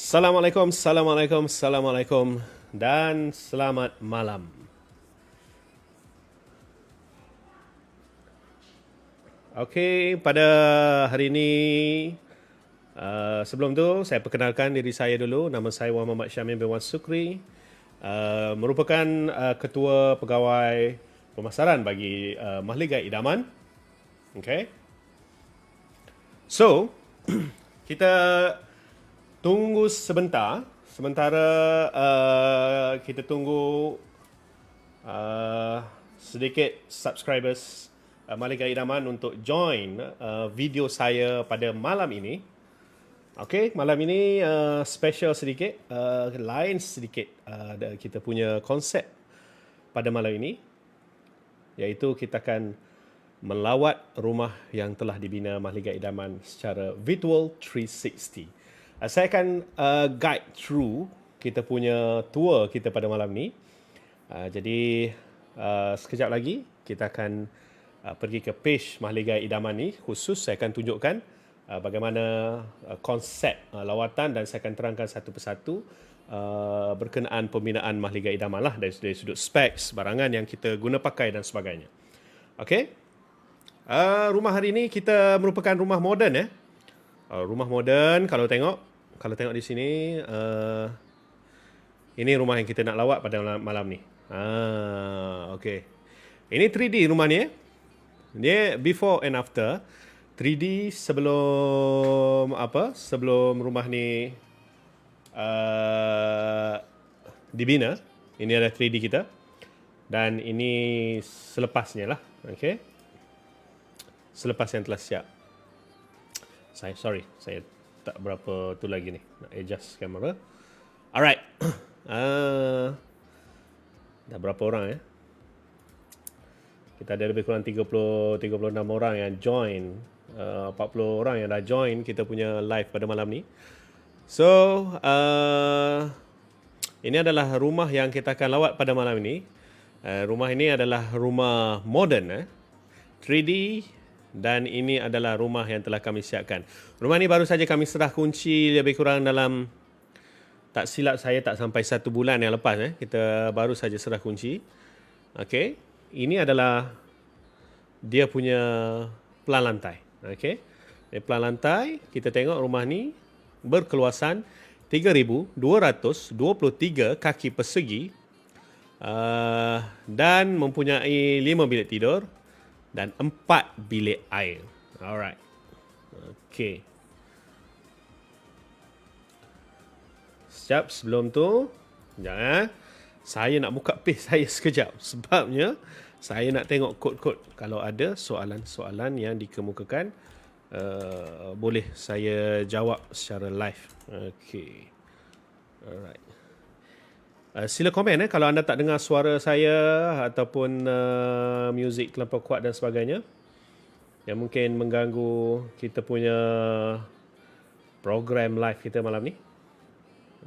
Assalamualaikum, Assalamualaikum, Assalamualaikum dan selamat malam. Okey, pada hari ini sebelum tu saya perkenalkan diri saya dulu. Nama saya Muhammad Syamil bin Wan Sukri, merupakan ketua pegawai pemasaran bagi Mahligai Idaman. Okey. So, kita tunggu sebentar. Sementara kita tunggu sedikit subscribers Mahligai Idaman untuk join video saya pada malam ini. Okey, malam ini special sedikit, lain sedikit kita punya konsep pada malam ini, iaitu kita akan melawat rumah yang telah dibina Mahligai Idaman secara virtual 360. Saya akan guide through kita punya tour kita pada malam ni. Jadi sekejap lagi kita akan pergi ke page Mahligai Idaman ni. Khusus saya akan tunjukkan bagaimana konsep lawatan, dan saya akan terangkan satu persatu berkenaan pembinaan Mahligai Idaman lah, dari sudut speks, barangan yang kita guna pakai dan sebagainya. Okey. Rumah hari ini kita merupakan rumah moden. Rumah moden, kalau tengok di sini, ini rumah yang kita nak lawat pada malam ni. Okey. Ini 3D rumah ni. Dia before and after. 3D sebelum rumah ni dibina. Ini adalah 3D kita. Dan ini selepasnya lah. Okey. Selepas yang telah siap. Saya tak berapa tu lagi ni, nak adjust kamera. Alright. Dah berapa orang ya? Kita ada lebih kurang 36 orang yang join, 40 orang yang dah join kita punya live pada malam ni. So ini adalah rumah yang kita akan lawat pada malam ini. Rumah ini adalah rumah moden, 3D. Dan ini adalah rumah yang telah kami siapkan. Rumah ni baru saja kami serah kunci lebih kurang dalam, tak silap saya, tak sampai 1 bulan yang lepas. Kita baru saja serah kunci. Okey. Ini adalah dia punya pelan lantai. Okey. Pelan lantai, kita tengok rumah ni berkeluasan 3,223 kaki persegi dan mempunyai 5 bilik tidur dan 4 bilik air. Alright. Okey. Sekejap sebelum tu, sekejap saya nak buka page saya sekejap. Sebabnya saya nak tengok kod-kod. Kalau ada soalan-soalan yang dikemukakan, boleh saya jawab secara live. Okey. Alright. Sila komen kalau anda tak dengar suara saya ataupun muzik terlampau kuat dan sebagainya yang mungkin mengganggu kita punya program live kita malam ni.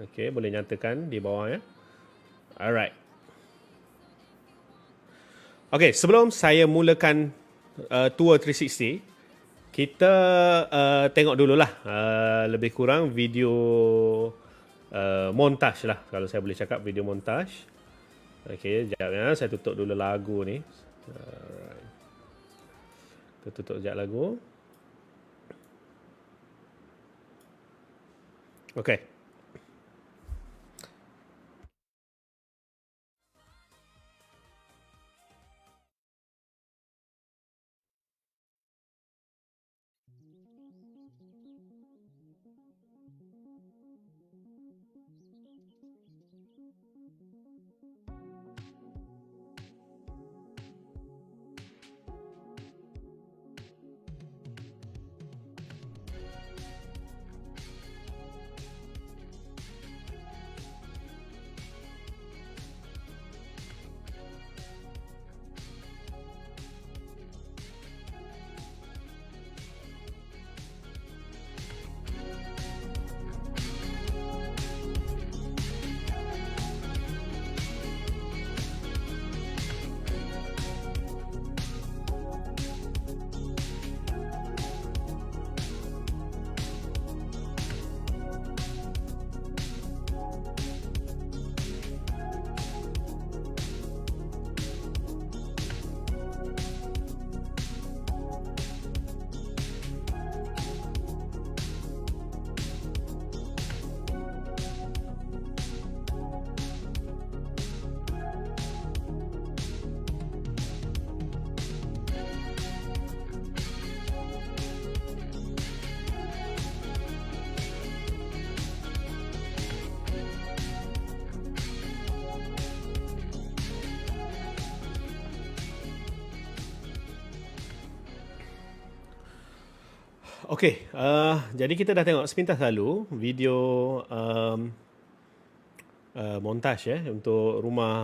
Okey, boleh nyatakan di bawah ya. Alright. Okey, sebelum saya mulakan tour 360, kita tengok dululah lebih kurang video montage lah, kalau saya boleh cakap video montage. Okey, sekejap ya, saya tutup dulu lagu ni. Alright. Kita tutup sekejap lagu. Okey. Okey, jadi kita dah tengok sepintas lalu video montaj untuk rumah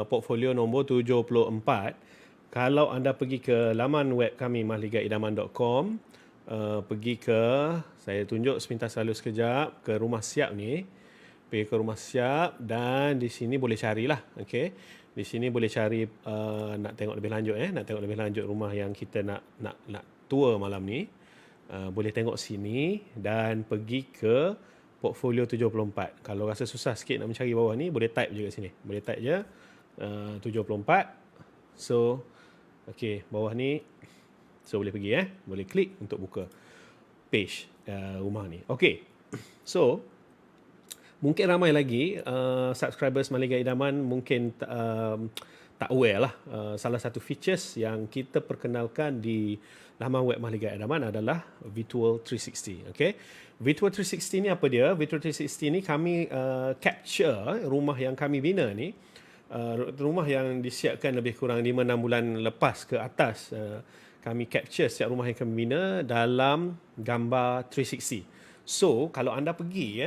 portfolio nombor 74. Kalau anda pergi ke laman web kami mahligaidaman.com, pergi ke, saya tunjuk sepintas lalu sekejap, ke rumah siap ni. Pergi ke rumah siap dan di sini boleh carilah. Okey. Di sini boleh cari nak tengok lebih lanjut nak tengok lebih lanjut rumah yang kita nak tour malam ni. Boleh tengok sini dan pergi ke portfolio 74. Kalau rasa susah sikit nak mencari bawah ni, boleh type je kat sini. Boleh type je 74. So, okey, bawah ni. So, boleh pergi boleh klik untuk buka page rumah ni. Okey. So, mungkin ramai lagi subscribers Maligai Idaman mungkin tak aware lah. Salah satu features yang kita perkenalkan di laman web Maligai Idaman adalah Virtual 360. Okay? Virtual 360 ni apa dia? Virtual 360 ni kami capture rumah yang kami bina ni. Rumah yang disiapkan lebih kurang 5-6 bulan lepas ke atas. Kami capture setiap rumah yang kami bina dalam gambar 360. So, kalau anda pergi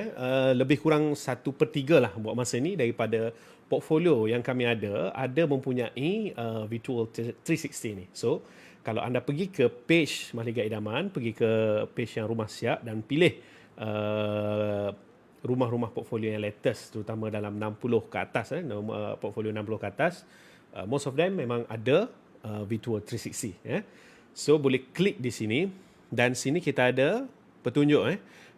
lebih kurang 1/3 lah buat masa ni daripada portfolio yang kami ada mempunyai Virtual 360 ni. So, kalau anda pergi ke page Mahligai Idaman, pergi ke page yang rumah siap dan pilih rumah-rumah portfolio yang latest, terutama dalam 60 ke atas, portfolio 60 ke atas, most of them memang ada Virtual 360. So, boleh klik di sini dan sini kita ada petunjuk.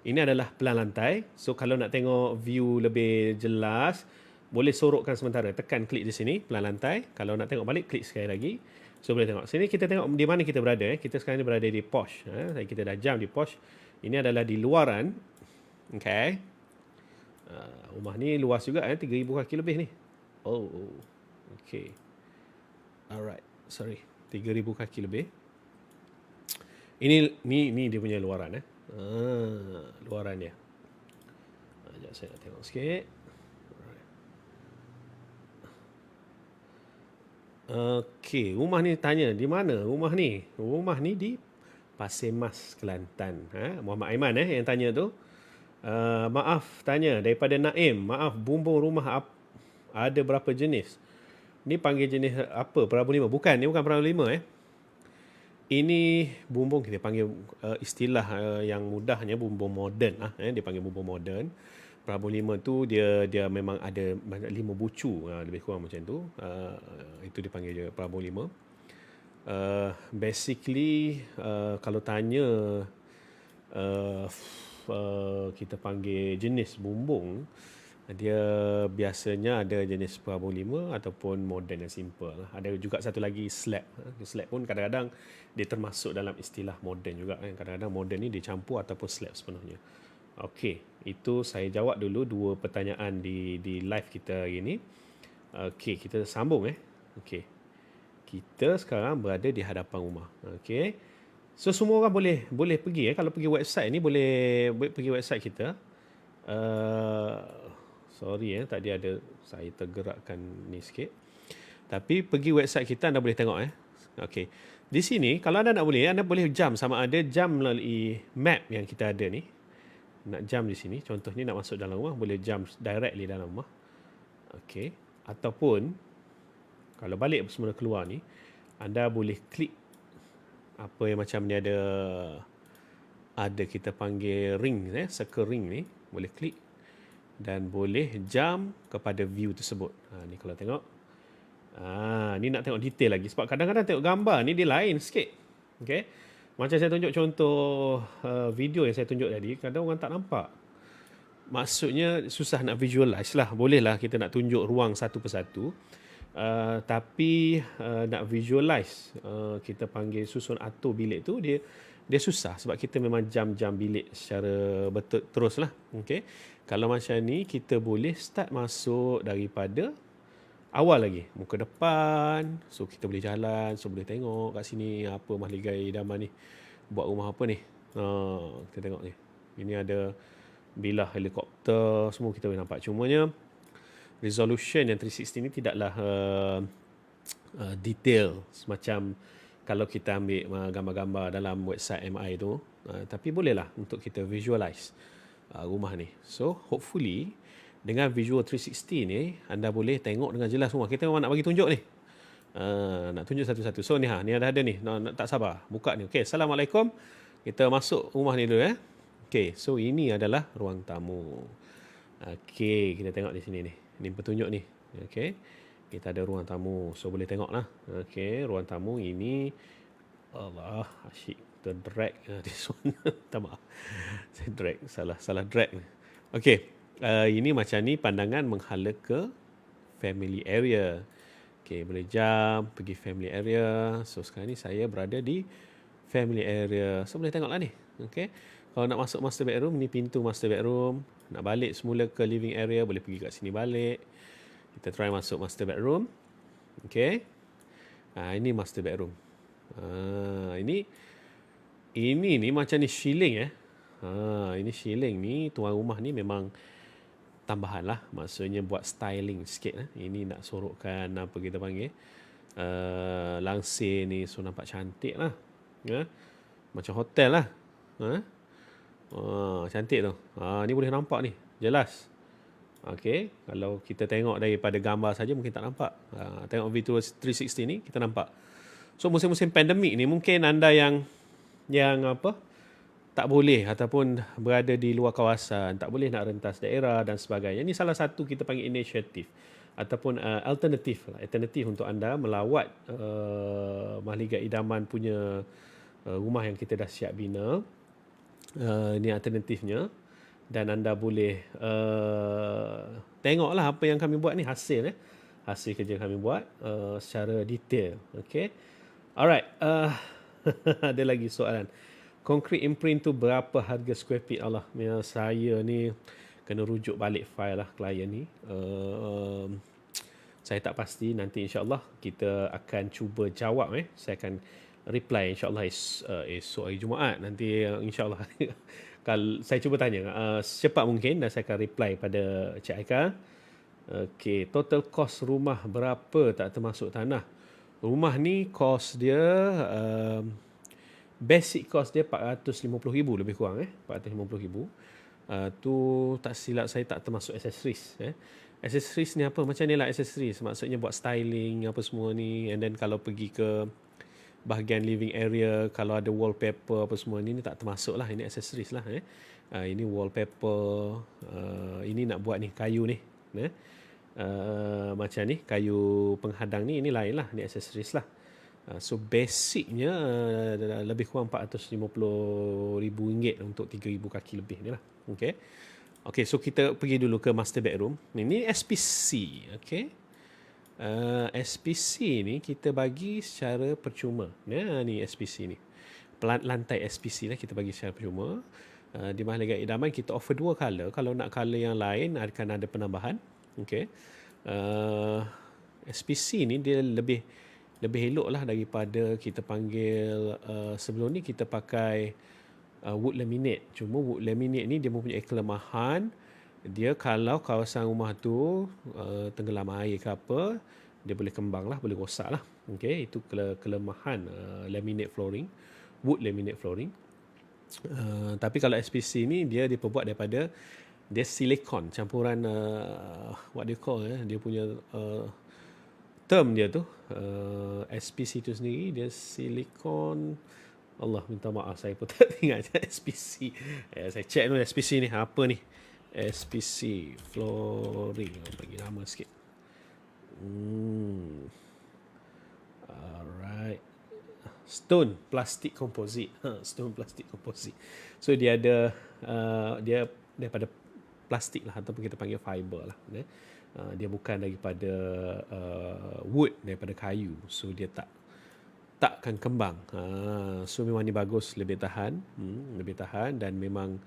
Ini adalah pelan lantai. So, kalau nak tengok view lebih jelas, boleh sorokkan sementara. Tekan klik di sini, pelan lantai. Kalau nak tengok balik, klik sekali lagi. So, boleh tengok. Sini kita tengok di mana kita berada. Kita sekarang ni berada di Posh. Kita dah jam di Posh. Ini adalah di luaran. Okay. Rumah ni luas juga. 3,000 kaki lebih ni. Oh. Okay. Alright. Sorry. 3,000 kaki lebih. Ini dia punya luaran. Luaran dia. Sekejap saya nak tengok sikit. Okey, rumah ni tanya di mana rumah ni? Rumah ni di Pasir Mas, Kelantan. Muhammad Aiman yang tanya tu. Maaf tanya daripada Naim. Maaf, bumbung rumah ada berapa jenis? Ni panggil jenis apa? Perabu 5? Bukan, ni bukan perabu 5 Ini bumbung kita panggil istilah yang mudahnya bumbung moden lah. Dia panggil bumbung moden. Perabu 5 tu dia memang ada 5 bucu, lebih kurang macam tu. Itu dipanggil je perabu 5. Basically kalau tanya kita panggil jenis bumbung, dia biasanya ada jenis perabu 5 ataupun moden yang simple lah. Ada juga satu lagi slab. Slab pun kadang-kadang dia termasuk dalam istilah moden juga. Kadang-kadang moden ni dicampur ataupun slab sepenuhnya. Okey, itu saya jawab dulu 2 pertanyaan di live kita hari ini. Okey, kita sambung Okey. Kita sekarang berada di hadapan rumah. Okey. So semua orang boleh pergi kalau pergi website ni boleh pergi website kita. Sorry tadi ada saya tergerakkan ni sikit. Tapi pergi website kita anda boleh tengok Okey. Di sini kalau anda nak anda boleh jam sama ada jam melalui map yang kita ada ni. Nak jam di sini, contohnya nak masuk dalam rumah, boleh jam directly dalam rumah. Okey. Ataupun kalau balik semula keluar ni, anda boleh klik apa yang macam ni ada kita panggil ring circle ring ni, boleh klik dan boleh jam kepada view tersebut. Ni kalau tengok. Ni nak tengok detail lagi sebab kadang-kadang tengok gambar ni dia lain sikit. Okey. Macam saya tunjuk contoh video yang saya tunjuk tadi, kadang orang tak nampak. Maksudnya susah nak visualize lah. Bolehlah kita nak tunjuk ruang satu persatu. Tapi nak visualize, kita panggil susun atur bilik tu, dia susah sebab kita memang jam-jam bilik secara betul terus lah. Okay. Kalau macam ni, kita boleh start masuk daripada awal lagi, muka depan. So kita boleh jalan, so boleh tengok kat sini apa Mahligai Idaman ni buat rumah apa ni. Kita tengok ni. Ini ada bilah helikopter, semua kita boleh nampak. Cumanya resolution yang 360 ni tidaklah detail semacam kalau kita ambil gambar-gambar dalam website MI tu. Tapi bolehlah untuk kita visualize rumah ni. So hopefully dengan visual 360 ni anda boleh tengok dengan jelas rumah. Kita memang nak bagi tunjuk ni. Nak tunjuk satu-satu. So ni ni ada ni. Nak tak sabar. Buka ni. Okey, Assalamualaikum. Kita masuk rumah ni dulu Okey, so ini adalah ruang tamu. Okey, kita tengok di sini ni. Ni petunjuk ni. Okey. Kita ada ruang tamu. So boleh tengok lah. Okey, ruang tamu ini Allah, asyik terdrag this one. Tak maaf. Saya drag, salah drag. Okey. Ini macam ni pandangan menghala ke family area. Okey, boleh jump pergi family area. So sekarang ni saya berada di family area. So boleh tengoklah ni. Okey. Kalau nak masuk master bedroom, ni pintu master bedroom. Nak balik semula ke living area, boleh pergi kat sini balik. Kita try masuk master bedroom. Okey. Ini master bedroom. Ini ni macam ni shilling ini shilling ni, tuan rumah ni memang tambahan lah. Maksudnya buat styling sikit Ini nak sorokkan apa kita panggil langsir ni, so nampak cantik lah. Macam hotel lah. Cantik tu. Ni boleh nampak ni, jelas. Okey, kalau kita tengok daripada gambar saja mungkin tak nampak. Tengok video 360 ni kita nampak. So musim-musim pandemik ni mungkin anda yang tak boleh ataupun berada di luar kawasan, tak boleh nak rentas daerah dan sebagainya. Ini salah satu kita panggil inisiatif ataupun alternatif untuk anda melawat Mahligai Idaman punya rumah yang kita dah siap bina. Ini alternatifnya, dan anda boleh tengoklah apa yang kami buat ni, hasil kerja kami buat secara detail. Okay, alright. Ada lagi soalan. Concrete imprint tu berapa harga square feet? Allah, saya ni kena rujuk balik file lah klien ni. Saya tak pasti. Nanti insyaAllah kita akan cuba jawab. Saya akan reply insyaAllah esok hari Jumaat. Nanti insyaAllah kalau saya cuba tanya secepat mungkin dan saya akan reply pada Cik Aika. Okay, total cost rumah berapa tak termasuk tanah? Rumah ni cost dia basic cost dia 450,000 lebih kurang 450,000. Tu tak silap saya tak termasuk accessories. Accessories ni apa? Macam ni lah accessories. Maksudnya buat styling apa semua ni, and then kalau pergi ke bahagian living area, kalau ada wallpaper apa semua ni tak termasuk lah. Ini accessories lah. Ini wallpaper. Ini nak buat ni kayu ni. Macam ni kayu penghadang ni, ini lain lah. Ini accessories lah. So basicnya lebih kurang RM450,000 untuk 3,000 kaki lebih ni lah. Okay, so kita pergi dulu ke master bedroom. Ini SPC. Okay, SPC ni kita bagi secara percuma. Ni SPC ni, lantai SPC lah kita bagi secara percuma. Di Mahligai Idaman kita offer 2 color. Kalau nak color yang lain akan ada penambahan. Okay, SPC ni dia lebih elok lah daripada kita panggil sebelum ni kita pakai wood laminate. Cuma wood laminate ni dia mempunyai kelemahan. Dia kalau kawasan rumah tu tenggelam air ke apa, dia boleh kembang lah, boleh rosak lah. Okay, itu kelemahan laminate flooring, wood laminate flooring. Tapi kalau SPC ni dia diperbuat daripada dia silikon campuran what they call dia punya term dia tu SPC tu sendiri dia silikon. Allah, minta maaf saya pun tak ingat SPC. Saya check dulu SPC ni apa ni. SPC flooring, bagi nama sikit. Alright. Stone plastic composite. Stone plastic composite. So dia ada dia daripada plastik lah, ataupun kita panggil fiber lah. Dia bukan daripada wood, daripada kayu. So dia takkan kembang. So memang ni bagus, lebih tahan, dan memang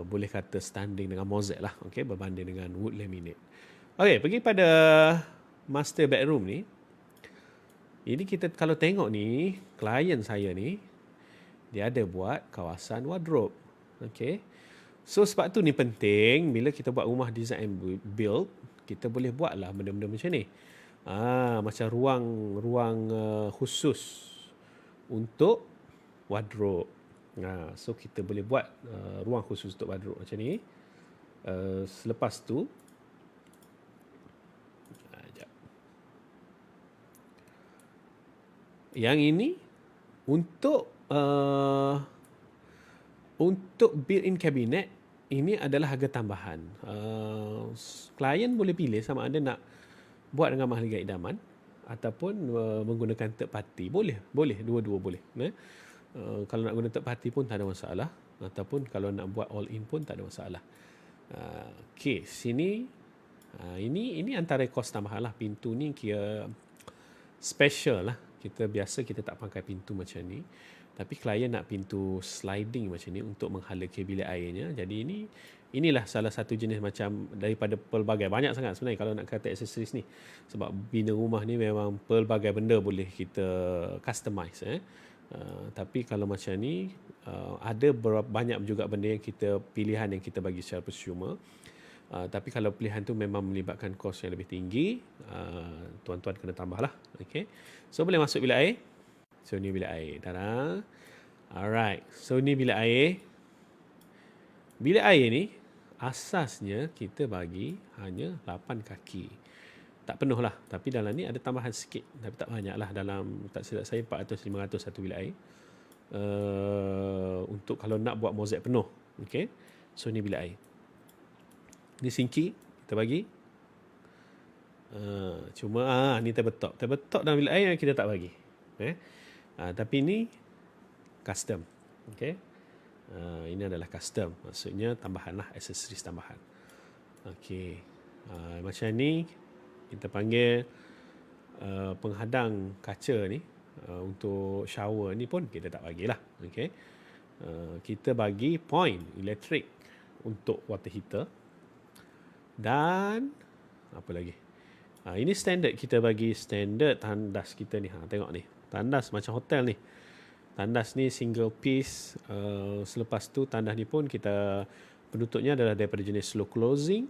boleh kata standing dengan mozaik lah. Okay, berbanding dengan wood laminate. Okay, pergi pada master bedroom ni. Ini kita kalau tengok ni, klien saya ni dia ada buat kawasan wardrobe. Okay, so sebab tu ni penting bila kita buat rumah design and build, kita boleh buat lah benda-benda macam ni. Macam ruang khusus untuk wardrobe. So kita boleh buat ruang khusus untuk wardrobe macam ni. Selepas tu, sekejap. Yang ini untuk built-in cabinet, ini adalah harga tambahan. Klien boleh pilih sama ada nak buat dengan mahligai idaman ataupun menggunakan third party. Boleh, dua-dua boleh. Kalau nak guna third party pun tak ada masalah, ataupun kalau nak buat all in pun tak ada masalah. Okey, sini ini antara kos tambahan lah. Pintu ni kira special lah. Kita tak pakai pintu macam ni. Tapi klien nak pintu sliding macam ni untuk menghala bilik airnya. Jadi inilah salah satu jenis macam daripada pelbagai. Banyak sangat sebenarnya kalau nak kata aksesoris ni. Sebab bina rumah ni memang pelbagai benda boleh kita customize. Tapi kalau macam ni, ada banyak juga benda yang pilihan yang kita bagi secara percuma. Tapi kalau pilihan tu memang melibatkan kos yang lebih tinggi, tuan-tuan kena tambah lah. Okay. So boleh masuk bilik air. So ni bilik air. Alright. So ni bilik air. Bilik air ni asasnya kita bagi hanya 8 kaki. Tak penuh lah. Tapi dalam ni ada tambahan sikit. Tapi tak banyak lah. Dalam, tak silap saya, 400-500 satu bilik air. Untuk kalau nak buat mozaik penuh. Okay. So ni bilik air. Ni sinki kita bagi. Cuma ni terbetok dalam bilik air yang kita tak bagi. Tapi ni custom. Okay. Ini adalah custom. Maksudnya tambahan lah, aksesoris tambahan. Okay. Macam ni kita panggil penghadang kaca ni. Untuk shower ni pun kita tak bagilah. Okay. Kita bagi point elektrik untuk water heater. Dan apa lagi? Ini standard, kita bagi standard tandas kita ni. Tengok ni. Tandas macam hotel ni. Tandas ni single piece. Selepas tu tandas ni pun kita penutupnya adalah daripada jenis slow closing.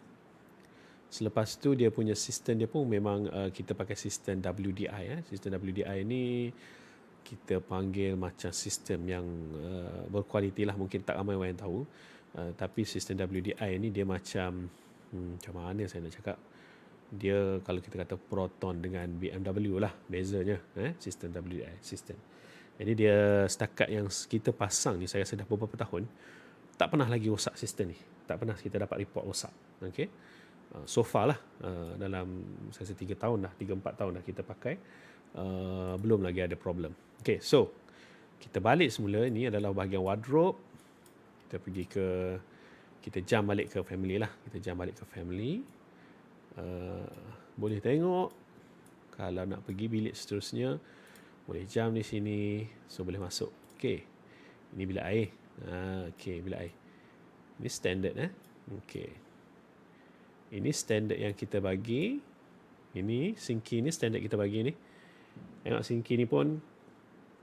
Selepas tu dia punya sistem dia pun memang kita pakai sistem WDI. Sistem WDI ni kita panggil macam sistem yang berkualiti lah. Mungkin tak ramai orang yang tahu. Tapi sistem WDI ni dia macam mana saya nak cakap, dia kalau kita kata Proton dengan BMW lah bezanya, sistem WDI sistem. Jadi dia setakat yang kita pasang ni, saya rasa dah beberapa tahun tak pernah lagi rosak sistem ni, tak pernah kita dapat report rosak. Okay. So far lah, dalam saya rasa 3 tahun dah, 3-4 tahun dah kita pakai, belum lagi ada problem. Okay, so kita balik semula. Ini adalah bahagian wardrobe. Kita jump balik ke family lah. Boleh tengok. Kalau nak pergi bilik seterusnya, boleh jump di sini. So boleh masuk. Okay. Ini bilik air. Okay, bilik air. Ini standard. Okay. Ini standard yang kita bagi. Ini sinki ni standard kita bagi ni. Tengok sinki ni pun.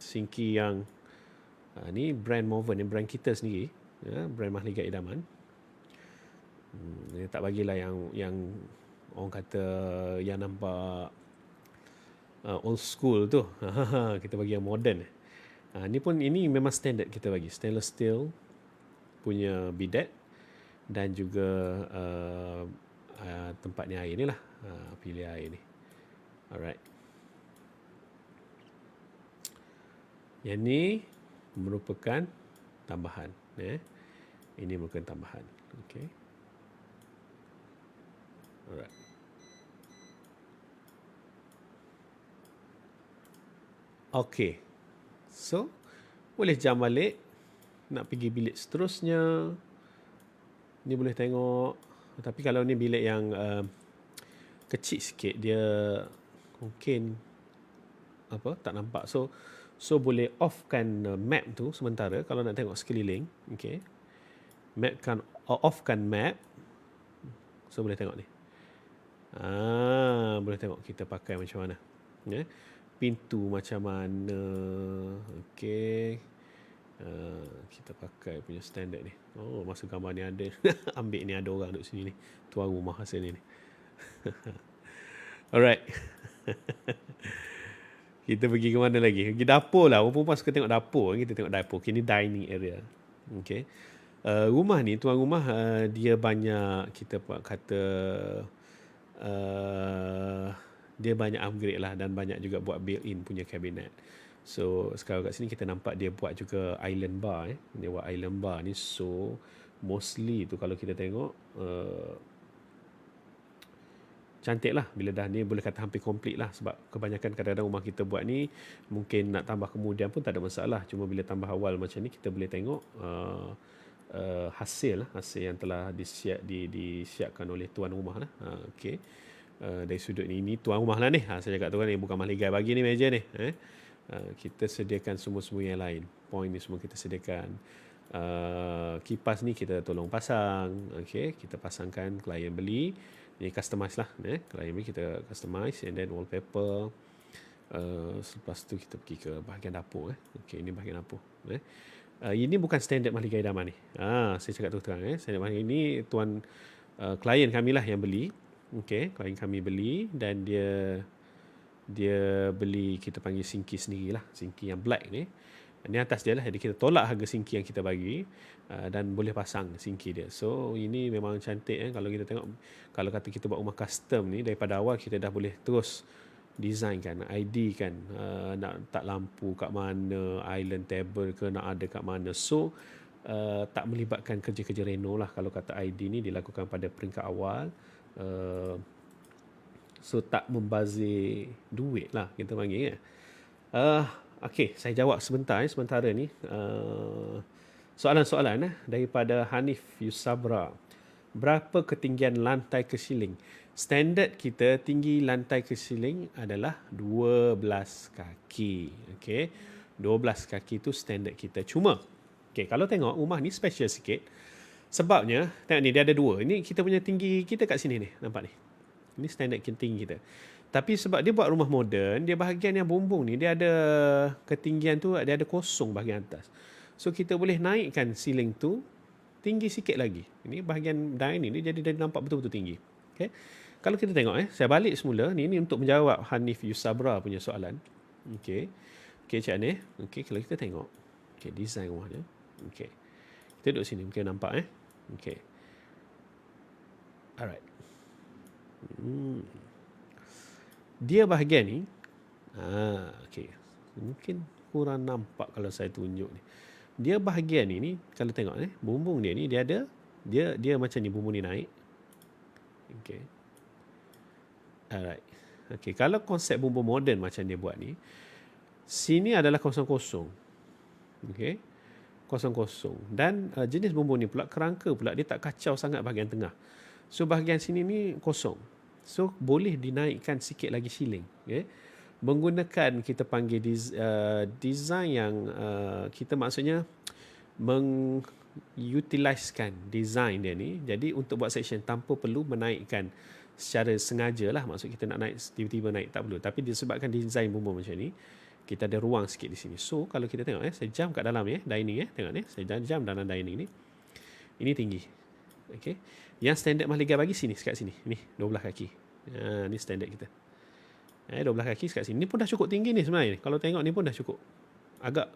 Sinki yang ni brand Moven. Ni brand kita sendiri. Brand mahligai idaman. Tak bagilah yang orang kata yang nampak old school tu. Kita bagi yang modern. Ini memang standard kita bagi. Stainless steel punya bidet dan juga tempat ni air ni lah. Pilih air ni. Alright. Yang ni merupakan tambahan. Ini merupakan tambahan. Okay. Alright. Okay. So, boleh jump balik. Nak pergi bilik seterusnya. Ni boleh tengok. Tapi kalau ni bilik yang kecil sikit, dia mungkin tak nampak. So boleh offkan map tu sementara kalau nak tengok sekeliling. Okay. Offkan map. So boleh tengok ni. Boleh tengok kita pakai macam mana. Pintu macam mana. Okay. Kita pakai punya standard ni. Masa gambar ni ada. Ambil ni ada orang duduk sini ni. Tuan rumah hasil ni. Alright. Kita pergi ke mana lagi? Pergi dapur lah. Orang perempuan suka tengok dapur. Kita tengok dapur. Okay, ni dining area. Okay. Rumah ni, tuan rumah dia banyak, kita kata, dia banyak upgrade lah dan banyak juga buat built-in punya kabinet. So sekarang kat sini kita nampak dia buat juga island bar. Dia buat island bar ni. So mostly tu kalau kita tengok cantik lah bila dah ni, boleh kata hampir komplit lah, sebab kebanyakan kadang-kadang rumah kita buat ni mungkin nak tambah kemudian pun tak ada masalah, cuma bila tambah awal macam ni kita boleh tengok hasil yang telah disiapkan oleh tuan rumah lah. Okay. Dari sudut ni tuan rumah lah ni, saya cakap tu kan, ni bukan mahligai bagi ni meja ni. Kita sediakan semua yang lain, point ni semua kita sediakan. Kipas ni kita tolong pasang. Okay, kita pasangkan, klien beli. Ni customize lah, klien beli kita customize, and then wallpaper. Selepas tu kita pergi ke bahagian dapur. Okay, ini bahagian dapur. Ini bukan standard mahligai idaman ni. Saya cakap tu terang. Standard mahligai ni tuan klien kami lah yang beli. Okay, klien kami beli dan dia beli, kita panggil singki sendiri lah, singki yang black ni. Ini atas dia lah, jadi kita tolak harga singki yang kita bagi dan boleh pasang singki dia. So ini memang cantik. Kalau kita tengok, kalau kata kita buat rumah custom ni, daripada awal kita dah boleh terus design kan, ID kan, nak tak lampu kat mana, island table ke nak ada kat mana. So tak melibatkan kerja-kerja reno lah. Kalau kata ID ni dilakukan pada peringkat awal, so tak membazir duit lah kita panggil. Okay, saya jawab sementara ni soalan-soalan daripada Hanif Yusabra. Berapa ketinggian lantai ke siling? Standard kita tinggi lantai ke siling adalah 12 kaki. Okay, 12 kaki tu standard kita. Cuma okay, kalau tengok rumah ni special sikit, sebabnya tengok ni dia ada dua. Ini kita punya tinggi kita kat sini ni, nampak ni. Ini standard tinggi kita. Tapi sebab dia buat rumah moden, dia bahagian yang bumbung ni, dia ada ketinggian tu, dia ada kosong bahagian atas. So kita boleh naikkan ceiling tu tinggi sikit lagi. Ini bahagian dining ni jadi nampak betul-betul tinggi. Okay. Kalau kita tengok, saya balik semula. Ni untuk menjawab Hanif Yusabra punya soalan. Okay. Okay, Cik Aneh. Okay, kalau kita tengok. Okay, design rumahnya. Okay. Kita duduk sini, mungkin nampak. Okay. Alright. Dia bahagian ni, okay, mungkin kurang nampak kalau saya tunjuk ni. Dia bahagian ni kalau tengok bumbung dia ni, dia ada, dia macam ni, bumbung ni naik. Okay. Alright. Okay, kalau konsep bumbung moden macam dia buat ni, sini adalah kosong-kosong. Okay, kosong-kosong. Dan jenis bumbung ni pula, kerangka pula dia tak kacau sangat bahagian tengah. So bahagian sini ni kosong. So boleh dinaikkan sikit lagi ceiling. Okay. Menggunakan kita panggil design yang kita maksudnya mengutiliskan design dia ni. Jadi untuk buat section tanpa perlu menaikkan secara sengaja lah. Maksud kita nak naik, tiba-tiba naik, tak perlu. Tapi disebabkan design bumbung macam ni, kita ada ruang sikit di sini. So kalau kita tengok saya jam kat dalam dining tengok ni, saya jam dalam dining ni. Ini tinggi. Okay. Yang standard mahligai bagi sini, sekat sini. Ni 12 kaki. Ni standard kita. 12 kaki sekat sini. Ni pun dah cukup tinggi ni sebenarnya. Kalau tengok ni pun dah cukup. Agak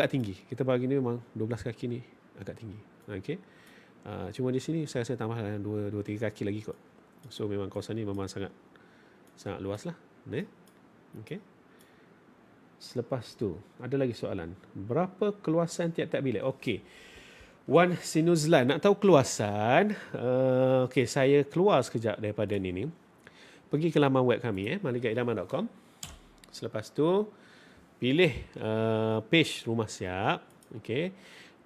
tinggi. Kita bagi ni memang 12 kaki ni agak tinggi. Okay. Cuma di sini saya rasa tambah 2-3 kaki lagi kot. So memang kawasan ni memang sangat luas lah. Okay. Selepas tu ada lagi soalan. Berapa keluasan tiap-tiap bilik? Okay. Wan Sinuzlan, nak tahu keluasan? Okay, saya keluar sekejap daripada ni. Pergi ke laman web kami, mahligaidaman.com. Selepas tu, pilih page rumah siap. Okay.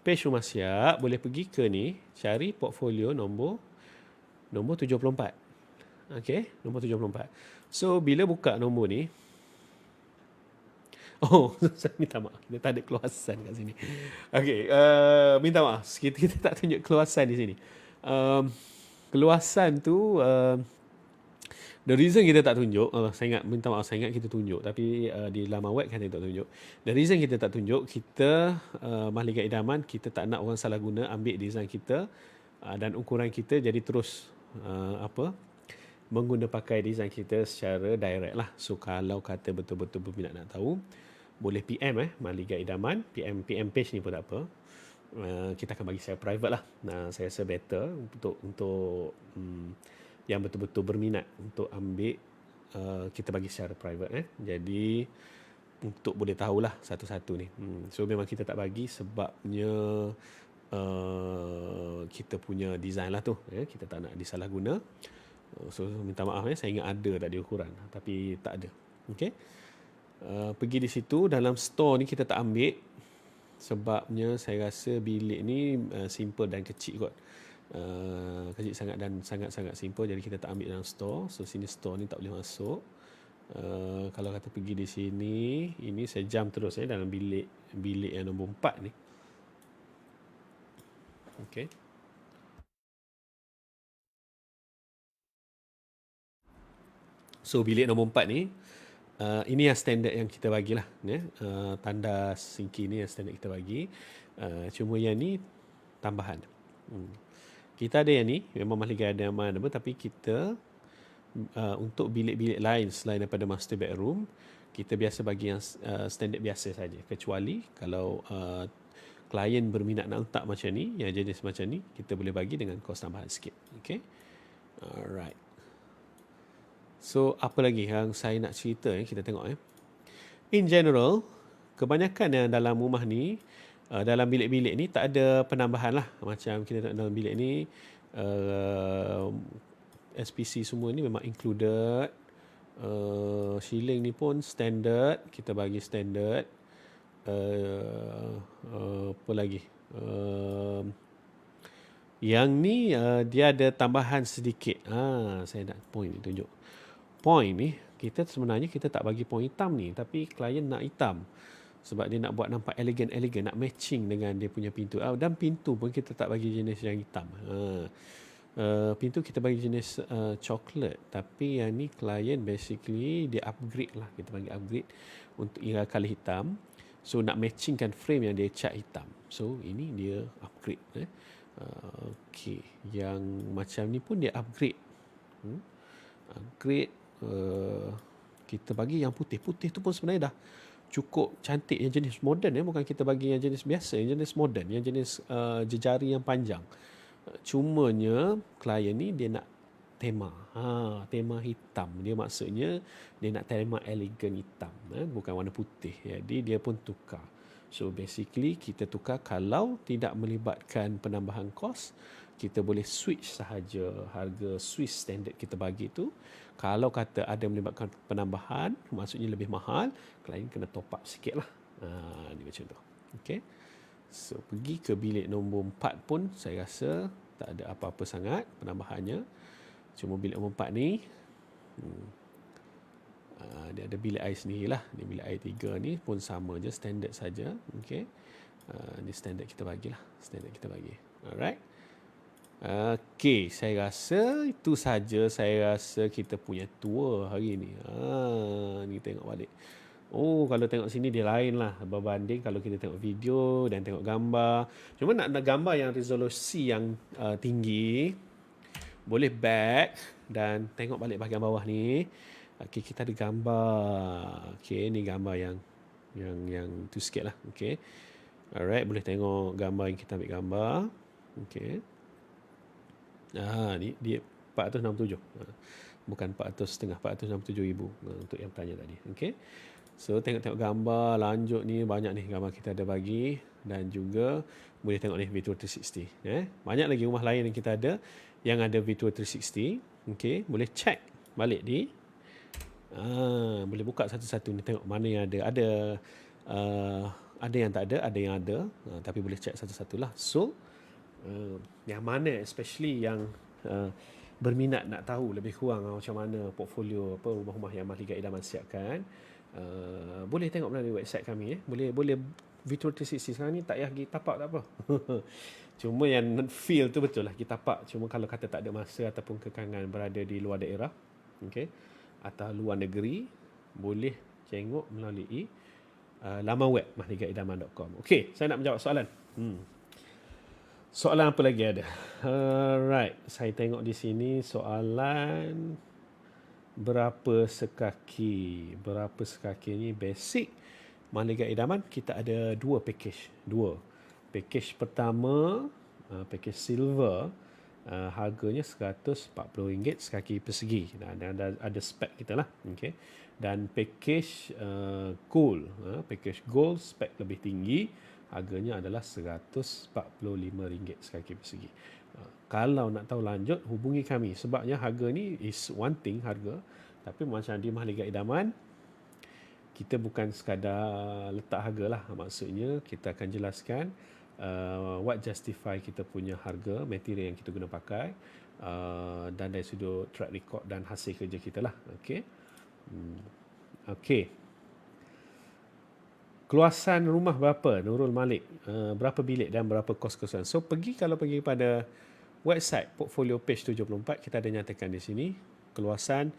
Page rumah siap, boleh pergi ke ni, cari portfolio nombor 74. Okay, nombor 74. So, bila buka nombor ni, saya minta maaf. Kita tak ada keluasan kat sini. Okay, minta maaf. Kita tak tunjuk keluasan di sini. Keluasan tu, the reason kita tak tunjuk, saya ingat kita tunjuk. Tapi di laman web kan kita tak tunjuk. The reason kita tak tunjuk, kita Mahligai Idaman, kita tak nak orang salah guna ambil design kita dan ukuran kita jadi terus mengguna pakai design kita secara direct lah. So kalau kata betul-betul berminat nak tahu, boleh PM Maliga Idaman, PM page ni pun tak apa. Kita akan bagi saya private lah. Saya rasa better untuk yang betul-betul berminat untuk ambil, kita bagi secara private. Jadi untuk boleh tahulah satu-satu ni. So memang kita tak bagi sebabnya kita punya design lah tu. Kita tak nak disalah guna. So minta maaf, saya ingat ada tadi ukuran tapi tak ada. Okay. Pergi di situ, dalam store ni kita tak ambil sebabnya saya rasa bilik ni simple dan kecil kot. Kecil sangat dan sangat-sangat simple, jadi kita tak ambil dalam store. So sini store ni tak boleh masuk. Kalau kata pergi di sini, ini saya jam terus dalam bilik yang nombor 4 ni. Okay. So bilik nombor 4 ni, ini yang standard yang kita bagilah. Tanda sinki ni yang standard kita bagi. Cuma yang ni tambahan. Kita ada yang ni, memang Maliga Idaman apa, tapi kita untuk bilik-bilik lain selain daripada master bedroom, kita biasa bagi yang standard biasa saja. Kecuali kalau klien berminat nak letak macam ni, yang jenis macam ni, kita boleh bagi dengan kos tambahan sikit. Okay. Alright. So apa lagi yang saya nak cerita, kita tengok. In general, kebanyakan yang dalam rumah ni, dalam bilik-bilik ni tak ada penambahan lah. Macam kita tengok dalam bilik ni, SPC semua ni memang included. Ceiling ni pun standard, kita bagi standard. Apa lagi? Yang ni dia ada tambahan sedikit. Saya nak point ni tunjuk. Point ni, kita sebenarnya kita tak bagi point hitam ni, tapi klien nak hitam. Sebab dia nak buat nampak elegan-elegan, nak matching dengan dia punya pintu. Dan pintu pun kita tak bagi jenis yang hitam. Pintu kita bagi jenis coklat. Tapi yang ni klien basically dia upgrade lah. Kita bagi upgrade untuk color hitam. So nak matchingkan frame yang dia cat hitam. So ini dia upgrade. Okay. Yang macam ni pun dia upgrade. Upgrade. Kita bagi yang putih. Putih tu pun sebenarnya dah cukup cantik, yang jenis modern. Bukan kita bagi yang jenis biasa, yang jenis modern, yang jenis jejari yang panjang. Cumanya klien ni dia nak tema. Tema hitam. Dia maksudnya dia nak tema elegan hitam, bukan warna putih. Jadi dia pun tukar. So basically kita tukar kalau tidak melibatkan penambahan kos. Kita boleh switch sahaja harga Swiss standard kita bagi tu. Kalau kata ada melibatkan penambahan, maksudnya lebih mahal, klien kena top up sikit lah. Ni macam tu. Okay. So pergi ke bilik nombor 4 pun saya rasa tak ada apa-apa sangat penambahannya. Cuma bilik nombor 4 ni, dia ada bilik air sendiri lah. Ni bilik air 3 ni pun sama je, standard saja. Okay. Ni standard kita bagilah. Standard kita bagi. Alright. Okay, saya rasa itu saja. Saya rasa kita punya tour hari ni. Ni tengok balik. Kalau tengok sini dia lain lah berbanding kalau kita tengok video dan tengok gambar. Cuma nak gambar yang resolusi yang tinggi, boleh back dan tengok balik bahagian bawah ni. Okay, kita ada gambar. Okay, ni gambar yang tu sikit lah. Okay. Alright, boleh tengok gambar yang kita ambil gambar. Okay. Ni dia 467. Bukan 400 setengah, 467,000 untuk yang tanya tadi. Okay. So tengok-tengok gambar lanjut ni, banyak ni gambar kita ada bagi, dan juga boleh tengok ni Virtual 360. Banyak lagi rumah lain yang kita ada yang ada Virtual 360. Okay. Boleh check balik di boleh buka satu-satu ni, tengok mana yang ada. Ada yang tak ada yang ada, tapi boleh check satu-satulah. So yang mana especially yang berminat nak tahu lebih kurang macam mana portfolio rumah-rumah yang Maliga Idaman siapkan, boleh tengok melalui website kami. Boleh Virtual 360 sekarang ni tak payah pergi tapak, tak apa. Cuma yang feel tu betul lah kita tapak. Cuma kalau kata tak ada masa ataupun kekangan berada di luar daerah, okay, atau luar negeri, boleh tengok melalui laman web maligaidaman.com. Okay, saya nak menjawab soalan. Soalan apa lagi ada? Alright, saya tengok di sini soalan. berapa sekaki. Berapa sekaki ni basic Mahligai Idaman kita ada dua package. Package pertama, package silver, harganya RM140 sekaki persegi. Dan ada spek kita lah. Okay. Dan package gold, package gold spek lebih tinggi, harganya adalah RM145 sekaki persegi. Kalau nak tahu lanjut, hubungi kami. Sebabnya harga ni is one thing harga. Tapi macam di Mahligai Idaman, kita bukan sekadar letak harga lah. Maksudnya kita akan jelaskan what justify kita punya harga, material yang kita guna pakai, dan dari sudut track record dan hasil kerja kita lah. Okay. Okay. Keluasan rumah berapa, Nurul Malik? Berapa bilik dan berapa kos kosan? So, kalau pergi pada website Portfolio Page 74, kita ada nyatakan di sini. Keluasan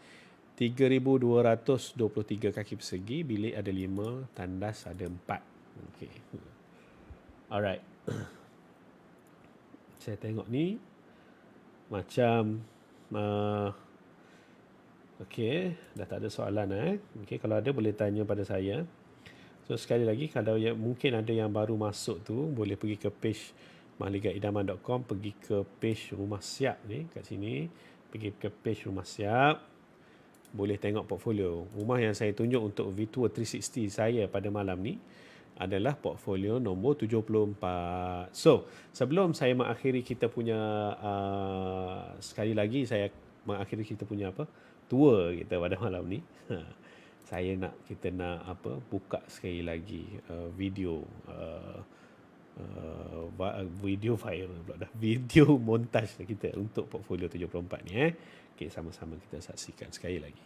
3,223 kaki persegi, bilik ada 5, tandas ada 4. Okay. Alright. Saya tengok ni macam okay, dah tak ada soalan. Okay, kalau ada boleh tanya pada saya. So sekali lagi, kalau mungkin ada yang baru masuk tu, boleh pergi ke page mahligaiidaman.com, pergi ke page Rumah Siap ni kat sini, pergi ke page Rumah Siap, boleh tengok portfolio. Rumah yang saya tunjuk untuk Virtual 360 saya pada malam ni adalah portfolio nombor 74. So, sebelum saya mengakhiri kita punya sekali lagi saya mengakhiri kita punya tour kita pada malam ni. Kita nak buka sekali lagi video viral pula dah. Video montaj kita untuk portfolio 74 ni. Okay, sama-sama kita saksikan sekali lagi.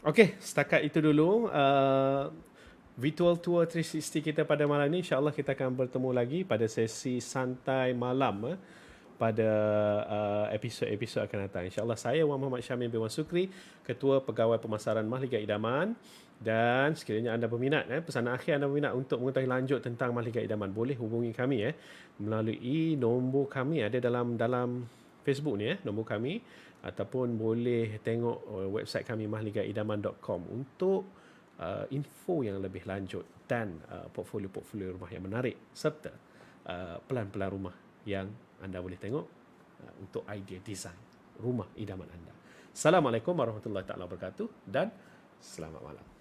Okey, setakat itu dulu Virtual Tour 360 kita pada malam ni. InsyaAllah kita akan bertemu lagi pada sesi santai malam pada episod-episod akan datang. InsyaAllah saya Wan Muhammad Syamil bin Wan Sukri, Ketua Pegawai Pemasaran Mahligai Idaman. Dan sekiranya anda berminat, pesanan akhir anda berminat untuk mengetahui lanjut tentang Mahligai Idaman, boleh hubungi kami melalui nombor kami ada dalam Facebook ni, nombor kami, ataupun boleh tengok website kami mahligaiidaman.com untuk info yang lebih lanjut dan portfolio-portfolio rumah yang menarik serta pelan-pelan rumah yang anda boleh tengok untuk idea design rumah idaman anda. Assalamualaikum warahmatullahi wabarakatuh dan selamat malam.